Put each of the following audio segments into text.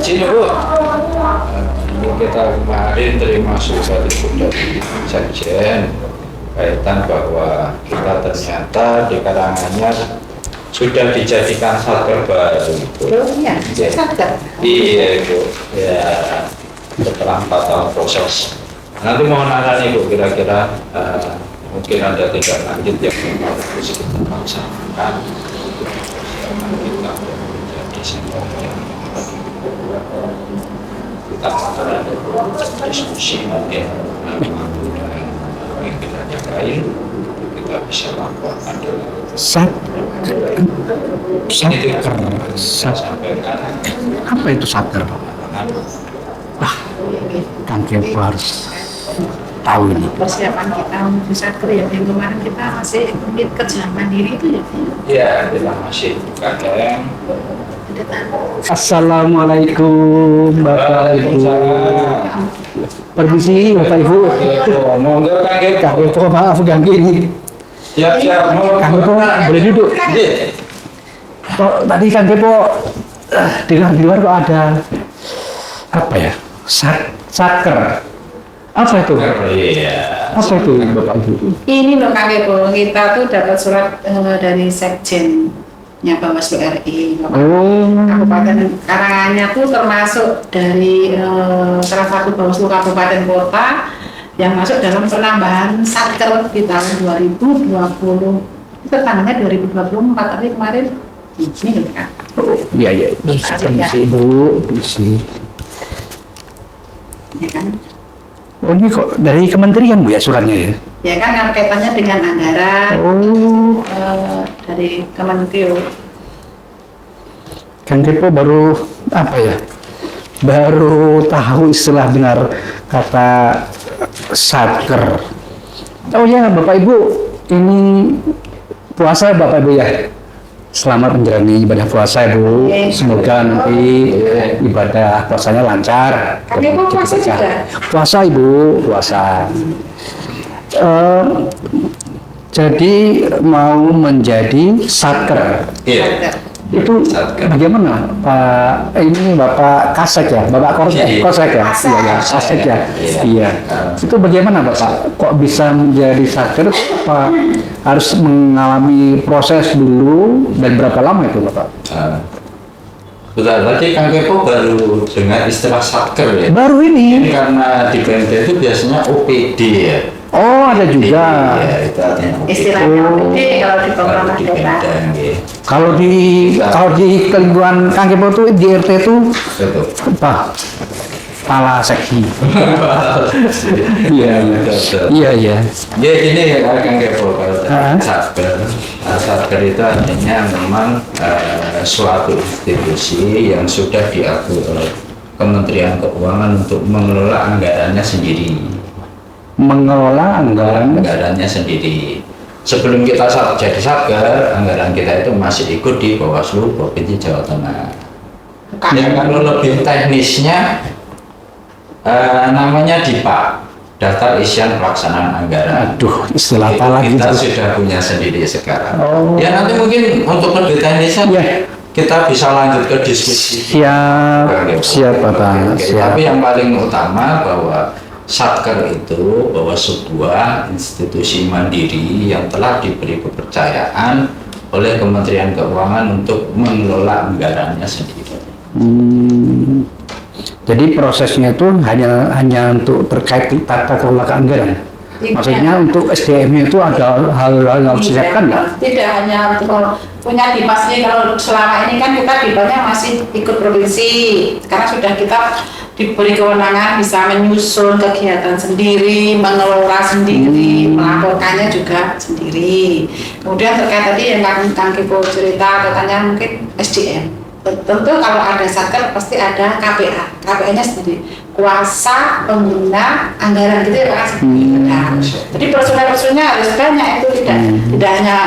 izin Bu. Kita kemarin terima surat itu dari Sekjen kaitan bahwa kita ternyata di Karanganyar sudah dijadikan satker baru. Iya, satker. Iya Bu. Ya, setelah 4 tahun proses. Nanti mohon arahan Ibu kira-kira mungkin ada tindak lanjut yang harus kita laksanakan untuk kita menjadi semuanya kita akan diskusi nanti kita jagain kita bisa laporkan apa itu satker? Kang Kepo harus tahu ini. Persiapan kita untuk satker ya, yang kemarin kita masih mungkin kerja mandiri itu ya. Ya, kita masih kadang. Assalamualaikum Bapak Ibu. Permisi Bapak Ibu. Monggo Kang Kepo. Kang Kepo maaf ganggu ini. Siap. Kang Kepo boleh duduk. Kok tadi Kang Kepo dengar di luar kok ada apa ya? Satker. Apa itu? Iya. Apa itu Bapak Ibu? Ini loh Kang Kepo, kita tuh dapat surat dari Sekjennya Bawaslu RI. Kabupaten Karanganyar tuh termasuk dari salah satu Bawaslu Kabupaten Kota yang masuk dalam penambahan satker di tahun 2020. Itu tanggalnya 2024, tapi kemarin ini kan. Iya. Permisi Ibu. Permisi. Ya kan? Oh ini kok dari kementerian Bu ya suratnya ya? Ya kan yang kaitannya dengan anggaran dari Kemenkeu. Kang Kepo baru apa ya? Baru tahu istilah benar kata satker. Oh ya Bapak Ibu, ini puasa Bapak Ibu ya? Selamat menjalani ibadah puasa Bu. Semoga nanti ibadah puasanya lancar. Kang Kepo puasa juga? Puasa Ibu, puasa. Jadi mau menjadi satker. Iya. Itu bagaimana Pak? Ini Bapak Kasek ya, Bapak Kosek ya, iya Kasek ya, iya. Itu bagaimana Bapak? Kok bisa menjadi satker? Pak harus mengalami proses dulu dan berapa lama itu Bapak? Betul, tadi Kang Kepo baru dengar istilah satker ya. Baru ini. Karena di BNT itu biasanya OPD ya. Oh ada juga. Iya, itu artinya OPD. Istilahnya OPD kalau di program daerah. Kalau di lingkungan Kang Kepo itu di RT itu Betul. apa? Kepala seksi. Iya. Ya ini ya Kang Kepo kalau satker. Satker itu artinya memang suatu institusi yang sudah diatur oleh Kementerian Keuangan untuk mengelola anggarannya sendiri. Mengelola anggarannya sendiri. Sebelum kita jadi satker, anggaran kita itu masih ikut di Bawaslu Provinsi Jawa Tengah. Ya kalau lebih teknisnya namanya DIPA, Daftar Isian Pelaksanaan Anggaran. Aduh, istilah apa lagi? Kita sudah punya sendiri sekarang. Ya nanti mungkin untuk lebih teknisnya kita bisa lanjut ke diskusi. Siap Bapak. Tapi yang paling utama bahwa satker itu bahwa sebuah institusi mandiri yang telah diberi kepercayaan oleh Kementerian Keuangan untuk mengelola anggarannya sendiri. Jadi prosesnya itu hanya untuk terkait tata kelola anggaran. Maksudnya untuk SDM-nya itu ada hal-hal yang harus disiapkan nggak? Tidak hanya untuk punya DIPAS ini, kalau selama ini kan kita DIPAS-nya masih ikut provinsi. Sekarang sudah kita diberi kewenangan bisa menyusun kegiatan sendiri, mengelola sendiri, melaporkannya juga sendiri. Kemudian terkait tadi yang Kang Kepo cerita, katanya mungkin SDM. Tentu kalau ada satker pasti ada KPA, KPA-nya sendiri, kuasa pengguna anggaran gitu ya Pak. Jadi personel-personelnya harus banyak, itu tidak hanya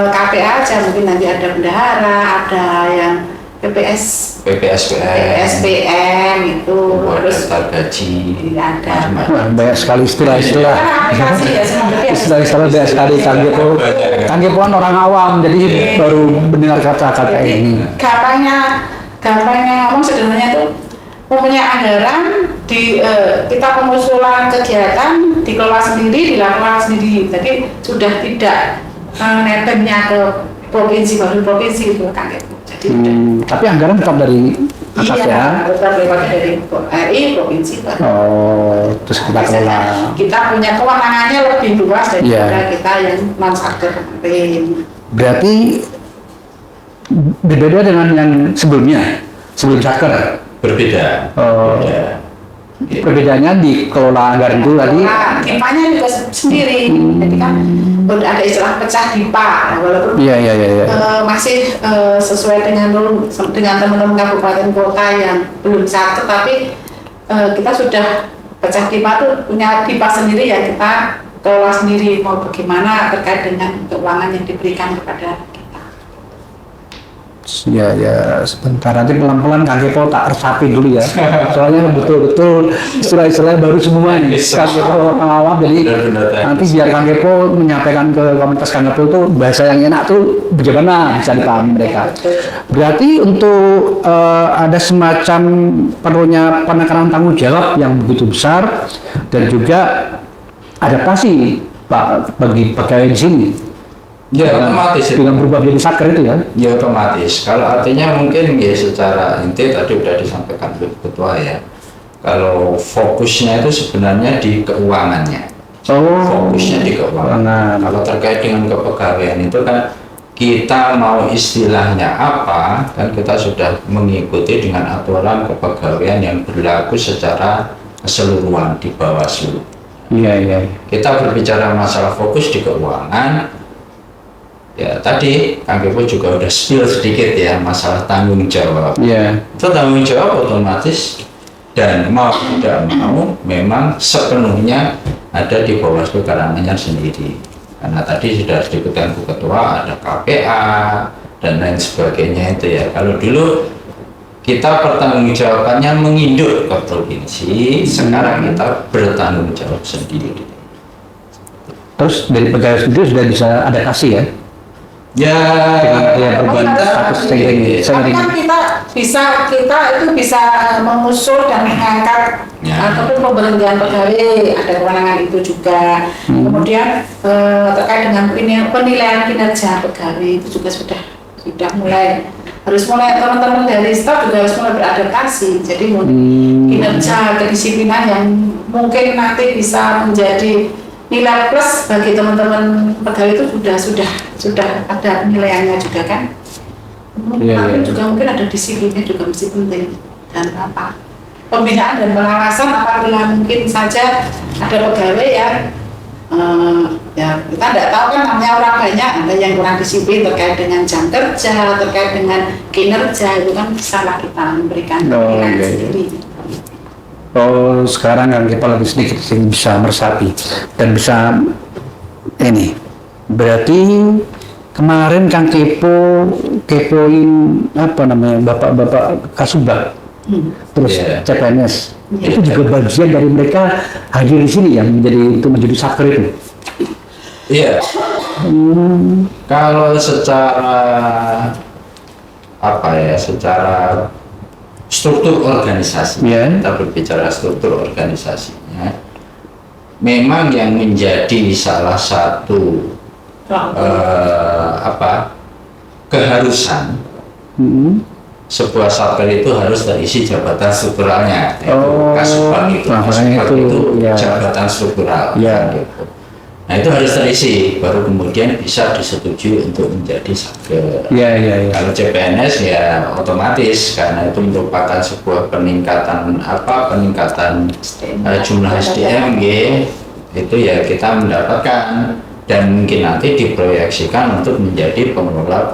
KPA aja, mungkin nanti ada bendahara, ada yang PPSPM itu, terus gaji, ada banyak sekali istilah-istilah. Istilah-istilah banyak sekali. Kang Kepo kan orang awam, jadi baru mendengar kata-kata ini. Gampangnya ngomong sederhananya tuh mempunyai anggaran kita pengusulan kegiatan dikelola sendiri, dilakukan sendiri. Jadi sudah tidak netengnya ke provinsi baru provinsi itu kan gitu. Jadi tapi anggaran tetap dari atas ya. Tetap lewat dari RI provinsi baru. Oh, terus kita kelola. Kita punya kewenangannya lebih luas daripada kita yang non-satker kemarin. Berarti berbeda dengan yang sebelum satker. Berbeda. Oh. Beda. Gitu. Perbedaannya di kelola anggaran itu tadi. Dipanya juga sendiri, jadi kan ada istilah pecah dipa, walaupun Iya. masih sesuai dengan teman-teman kabupaten kota yang belum satu, tapi kita sudah pecah dipa itu punya dipa sendiri ya, kita kelola sendiri mau bagaimana terkait dengan keuangan yang diberikan kepada kita. Ya sebentar nanti pelan-pelan Kang Kepo tak resapi dulu ya. Soalnya betul-betul istilah-istilah baru semua nih. Kang Kepo awam, jadi nanti biar Kang Kepo menyampaikan ke komunitas Kang Kepo itu bahasa yang enak tuh bagaimana bisa dipahami mereka. Berarti untuk ada semacam perlunya penekanan tanggung jawab yang begitu besar dan juga adaptasi Pak bagi pegawai di sini. Ya otomatis dengan berubah menjadi satker itu ya. Ya otomatis. Kalau artinya mungkin ya secara inti tadi sudah disampaikan oleh ketua ya. Kalau fokusnya itu sebenarnya di keuangannya. Fokusnya di keuangan. Kalau terkait dengan kepegawaian itu kan kita mau istilahnya apa, kan kita sudah mengikuti dengan aturan kepegawaian yang berlaku secara keseluruhan di Bawaslu. Iya. Kita berbicara masalah fokus di keuangan. Ya tadi Kang Kepo juga udah spill sedikit ya masalah tanggung jawab. Iya. Itu tanggung jawab otomatis dan mau tidak mau memang sepenuhnya ada di Bawaslu Karanganyar sendiri. Karena tadi sudah disebutkan Bu Ketua ada KPA dan lain sebagainya itu ya. Kalau dulu kita pertanggungjawabannya menginduk ke provinsi, sekarang kita bertanggung jawab sendiri. Terus dari pegawai sendiri sudah bisa adaptasi ya? Ya, perubahan status tapi kan kita itu bisa mengusul dan mengangkat ataupun pemberhentian pegawai, ada kewenangan itu juga. Kemudian terkait dengan penilaian kinerja pegawai itu juga sudah harus mulai teman-teman dari staf juga harus mulai beradaptasi. Jadi kinerja kedisiplinan yang mungkin nanti bisa menjadi nilai plus bagi teman-teman pegawai itu sudah ada penilaiannya juga kan. Tapi juga mungkin ada disiplinnya juga mesti penting, dan pembinaan dan pengawasan apabila mungkin saja ada pegawai yang ya kita tidak tahu kan, namanya orang banyak, ada yang kurang disiplin terkait dengan jam kerja, terkait dengan kinerja, itu kan salah kita memberikan penilaian sendiri. Oh, sekarang Kang Kepo lagi sedikit bisa meresapi dan bisa ini. Berarti kemarin Kang Kepo kepoin bapak-bapak Kasubag, terus CPNS. Itu juga bagian dari mereka hadir di sini ya, menjadi satker itu. Iya. Kalau secara secara struktur organisasi, kita berbicara struktur organisasinya, memang yang menjadi salah satu keharusan sebuah satker itu harus terisi jabatan strukturalnya. Kasubag itu jabatan struktural. Gitu. Nah itu harus terisi, baru kemudian bisa disetujui untuk menjadi satker. Kalau CPNS ya otomatis, karena itu merupakan sebuah peningkatan jumlah SDM itu ya kita mendapatkan, dan mungkin nanti diproyeksikan untuk menjadi pengelola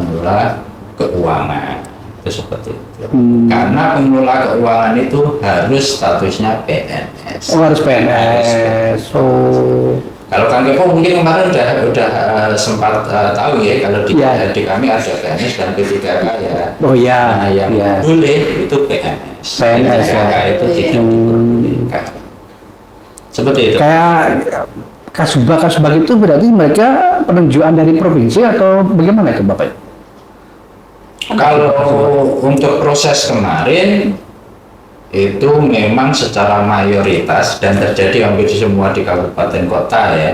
keuangan. Itu seperti itu. Karena pengelola keuangan itu harus statusnya PNS. Harus PNS. Kalau Kang Kepo mungkin kemarin udah sempat tahu ya, kalau di kami ada PNS dan P3K ya. Yang boleh itu PNS. Itu tidak dibolehkan. Seperti itu. Kayak Kasubag itu berarti mereka penunjukan dari provinsi atau bagaimana itu Bapak? Kalau untuk proses kemarin itu memang secara mayoritas dan terjadi hampir semua di kabupaten kota ya,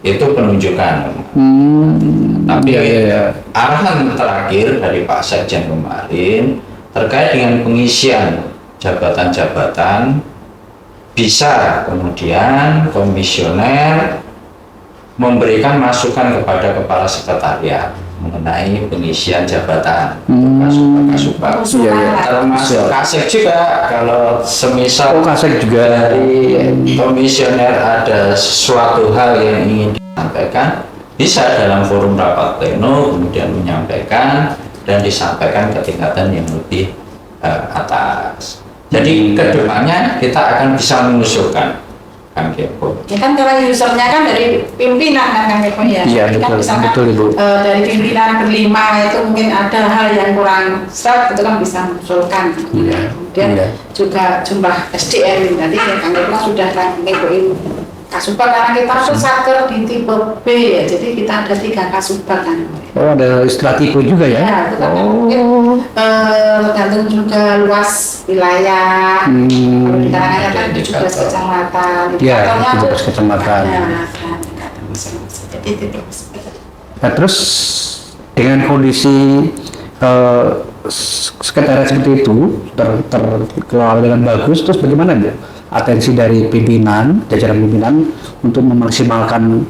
itu penunjukan. Tapi arahan terakhir dari Pak Sekjen kemarin terkait dengan pengisian jabatan-jabatan, bisa kemudian komisioner memberikan masukan kepada kepala sekretariat mengenai pengisian jabatan Kasubag. Termasuk Kasek juga, kalau semisal Kasek juga dari komisioner ada sesuatu hal yang ingin disampaikan, bisa dalam forum rapat pleno kemudian menyampaikan dan disampaikan ke tingkatan yang lebih atas. Jadi kedepannya kita akan bisa mengusulkan, Kang Kepo. Ya kan karena usernya kan dari pimpinan kan Kang Kepo ya. Iya kan betul Ibu. Dari pimpinan berlima itu mungkin ada hal yang kurang serap, itu kan bisa mengusulkan. Kemudian juga jumlah SDM tadi ya Kang Kepo sudah Kang Kepoin Kasubag, karena kita tuh satker di tipe B ya, jadi kita ada 3 Kasubag kan. Oh, ada istilah tipe juga ya? Ya, itu kan mungkin tergantung juga luas wilayah. Kalau di kalangannya kan 17 kecamatan. Iya, 17 kecamatan. Jadi itu. Nah, terus dengan kondisi sekretariat seperti itu terkelola dengan bagus, terus bagaimana Bu? Atensi dari pimpinan, jajaran pimpinan untuk memaksimalkan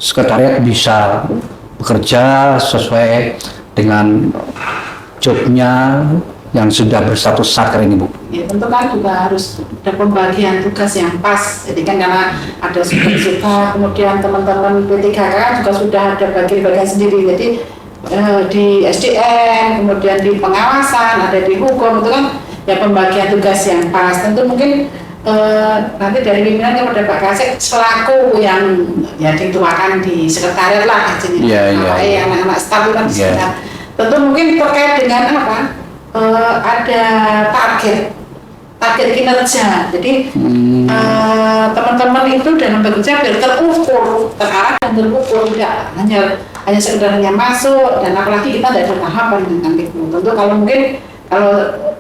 sekretariat bisa bekerja sesuai dengan jobnya yang sudah berstatus satker ini Bu. Ya tentu kan juga harus ada pembagian tugas yang pas. Jadi kan karena ada suka kemudian teman-teman P3K juga sudah ada bagian-bagian sendiri. Jadi di SDM, kemudian di pengawasan, ada di hukum, itu kan ya pembagian tugas yang pas. Tentu mungkin nanti dari pimpinan kepada Pak Kasek selaku yang ya dituakan di sekretariat lah yang anak-anak staf itu kan tentu mungkin terkait dengan apa, ada target kinerja. Jadi teman-teman itu dalam bekerja biar terukur, terarah dan terukur, tidak hanya sekedarnya masuk, dan apalagi kita tidak ada tahapan dengan itu. Tentu kalau mungkin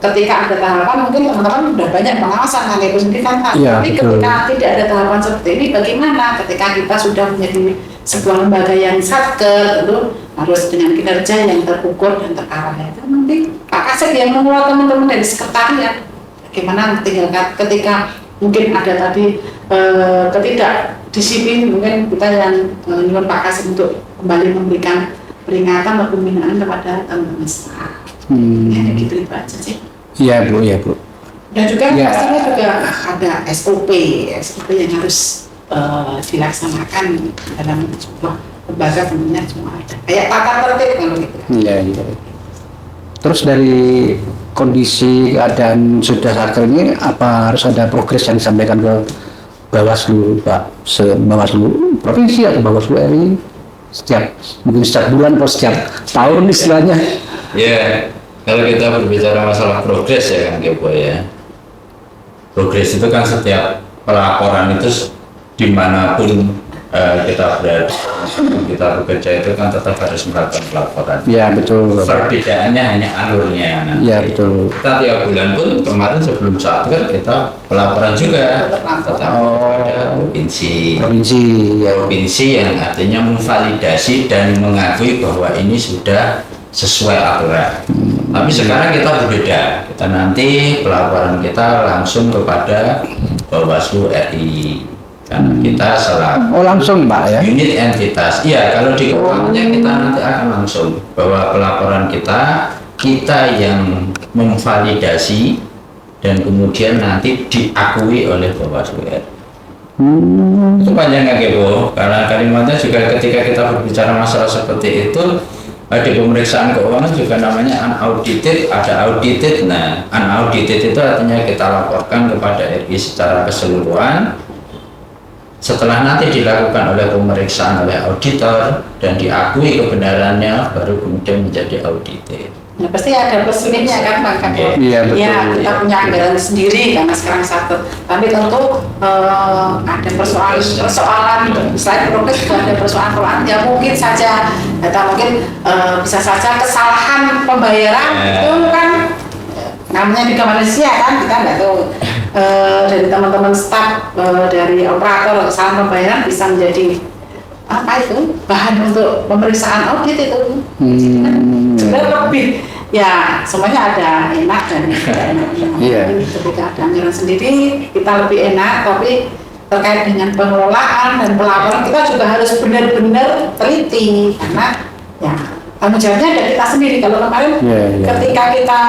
ketika ada tahapan mungkin teman-teman sudah banyak pengawasan kan itu sendiri kan, tapi ketika tidak ada tahapan seperti ini bagaimana ketika kita sudah menjadi sebuah lembaga yang satker, itu harus dengan kinerja yang terukur dan terarah. Itu nanti Pak Kasek yang mengelola teman-teman dari sekretariat bagaimana ketika mungkin ada tadi ketidakdisiplin, mungkin kita yang menyuruh Pak Kasek untuk kembali memberikan peringatan atau pembinaan kepada teman-teman staf. Ya gitu itu aja sih. Iya Bu. Dan juga pastinya juga ada SOP yang harus dilaksanakan dalam sebuah lembaga, tentunya semua ada. Kayak tata tertib kalau gitu. Iya. Terus dari kondisi keadaan sudah satker ini, apa harus ada progres yang disampaikan ke Bawaslu Pak, Bawaslu provinsi atau Bawaslu RI mungkin setiap bulan atau setiap tahun istilahnya? Ya, kalau kita berbicara masalah progres ya Kang Kepo ya, progres itu kan setiap pelaporan itu dimanapun kita berada, kita bekerja itu kan tetap harus melakukan pelaporan. Iya betul. Perbedaannya hanya alurnya. Iya betul. Kita tiap bulan pun kemarin sebelum satker kita pelaporan juga tetap pada provinsi yang artinya memvalidasi dan mengakui bahwa ini sudah sesuai aturan. Tapi sekarang kita berbeda. Kita nanti pelaporan kita langsung kepada Bawaslu RI. Karena kita langsung Pak ya. Unit entitas. Iya, kalau di keuangannya kita nanti akan langsung bahwa pelaporan kita yang memvalidasi dan kemudian nanti diakui oleh Bawaslu RI. Itu panjang Kang Kepo, karena kalimatnya juga ketika kita berbicara masalah seperti itu di pemeriksaan keuangan juga namanya unaudited, ada audited. Nah, unaudited itu artinya kita laporkan kepada RI secara keseluruhan. Setelah nanti dilakukan oleh pemeriksaan oleh auditor dan diakui kebenarannya, baru kemudian menjadi audited. Nah, pasti ada plus minusnya kan Bang Kang. Iya betul. Ya, kita punya anggaran sendiri karena sekarang satu. Tapi tentu ada persoalan selain progres juga ada persoalan ya mungkin saja bisa saja kesalahan pembayaran itu kan namanya juga manusia kan, kita nggak tahu dari teman-teman staf, dari operator kesalahan pembayaran bisa menjadi apa itu bahan untuk pemeriksaan audit itu. Sebenarnya lebih ya semuanya ada enak dan tidak enaknya. Iya. Ketika ada anggaran sendiri kita lebih enak, tapi terkait dengan pengelolaan dan pelaporan kita juga harus benar-benar teliti karena ya tanggung jawabnya ada kita sendiri. Kalau kemarin ketika kita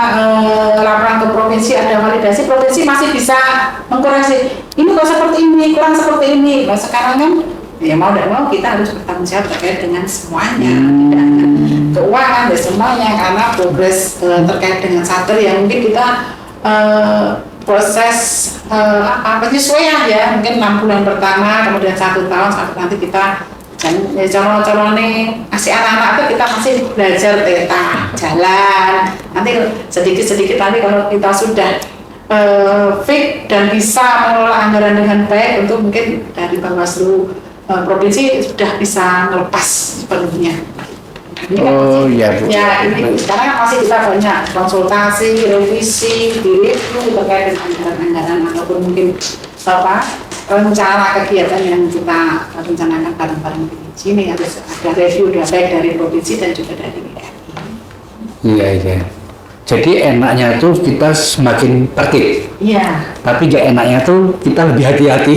laporan ke provinsi ada validasi, provinsi masih bisa mengkoreksi ini kok seperti ini, kurang seperti ini. Nah sekarang kan ya mau tidak mau kita harus bertanggung jawab terkait dengan semuanya, tidak hanya keuangan dan semuanya, karena progres terkait dengan satker yang mungkin kita proses penyesuaian ya, mungkin 6 bulan pertama, kemudian 1 tahun sampai nanti kita dan ya calon-calon nih kasih anak-anak itu kita masih belajar teta jalan, nanti sedikit-sedikit nanti kalau kita sudah fit dan bisa mengelola anggaran dengan baik, untuk mungkin dari Bawaslu provinsi sudah bisa melepas sepenuhnya. Ini kan iya Bu. ya ini sekarang kan masih kita banyak konsultasi, revisi, review terkait dengan anggaran-anggaran ataupun mungkin rencana kegiatan yang kita rencanakan bareng-bareng di sini, harus ada review baik dari provinsi dan juga dari WKI. Iya. Jadi enaknya tuh kita semakin tertib. Iya. Tapi gak enaknya tuh kita lebih hati-hati.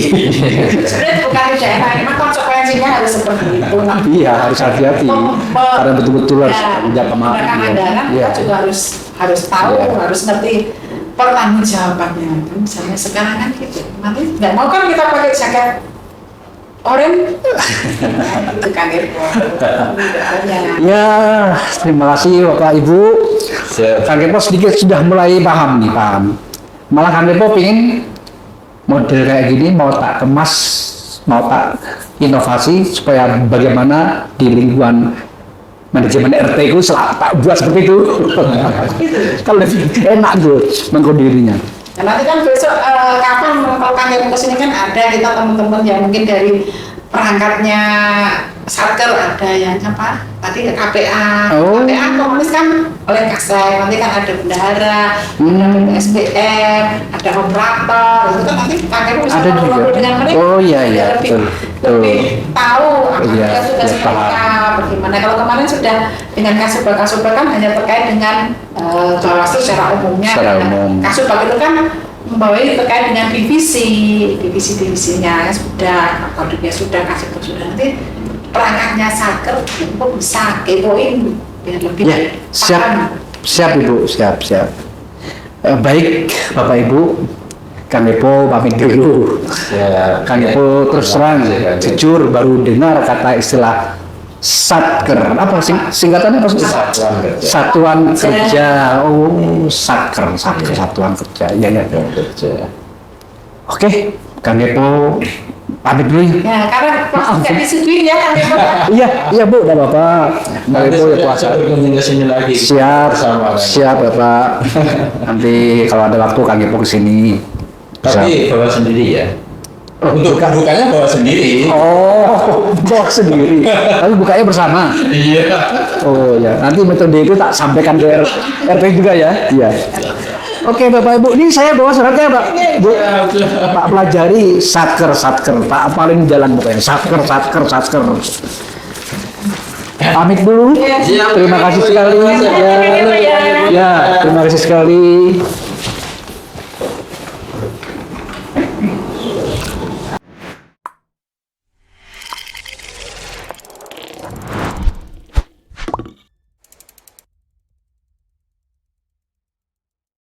Sebenarnya bukan tidak enak, memang konsekuensinya harus seperti itu. Iya, harus hati-hati. Karena betul-betul harus menjaga menggunakan anggaran kita juga harus tahu, harus ngerti pertanggungjawabannya. Misalnya sekarang kan gitu, nanti nggak mau kan kita pakai jaket oranye, itu kan Ya, terima kasih Bapak Ibu. Kang Kepo sedikit sudah mulai paham. Malah Kang Kepo pingin model kayak gini mau tak kemas, mau tak inovasi supaya bagaimana di lingkungan manajemen RT itu tak buat seperti itu. Kalau lebih enak tuh mengkodirinya. Nah, nanti kan besok kapan kalau Kang Kepo kesini kan ada kita teman-teman yang mungkin dari perangkatnya satker, ada yang apa tadi KPA, KPA komunis kan oleh Kasai, nanti kan ada bendahara, ada SPM, ada operator, itu kan nanti Kang Kepo bisa ngobrol dengan mereka. lebih tahu apa tugas mereka bagaimana. Kalau kemarin sudah dengan Kasubag kan hanya terkait dengan Bawaslu secara umumnya. Kasubag itu kan membawa terkait dengan divisinya sudah, auditnya sudah, Kasubag sudah, nanti perangkatnya satker itu bisa kepoin biar lebih siap Ibu, siap. Baik Bapak Ibu, Kang Kepo pamit dulu. Kang Kepo terus terang jujur baru dengar kata istilah satker, apa singkatannya apa? Satuan Kerja. Satker, Satuan Kerja. Iya. Oke, Kang Kepo pamit dulu ya, karena nggak disetujui ya Kang Kepo. Iya Bu, udah Bapak. Kang Kepo ya puasa. lagi. Siap Bapak. Nanti kalau ada waktu Kang Kepo kesini. Tapi bawa sendiri ya. Untuk bukanya bawa sendiri. Bawa sendiri. Tapi bukanya bersama. Iya. Oh ya, nanti metode itu tak sampaikan ke RT juga ya. Iya. Oke Bapak Ibu, ini saya bawa suratnya Pak. Bu, Pak pelajari satker. Tak apalin jalan pokoknya. Satker. Pamit dulu. Terima kasih sekali. Ya, terima kasih sekali.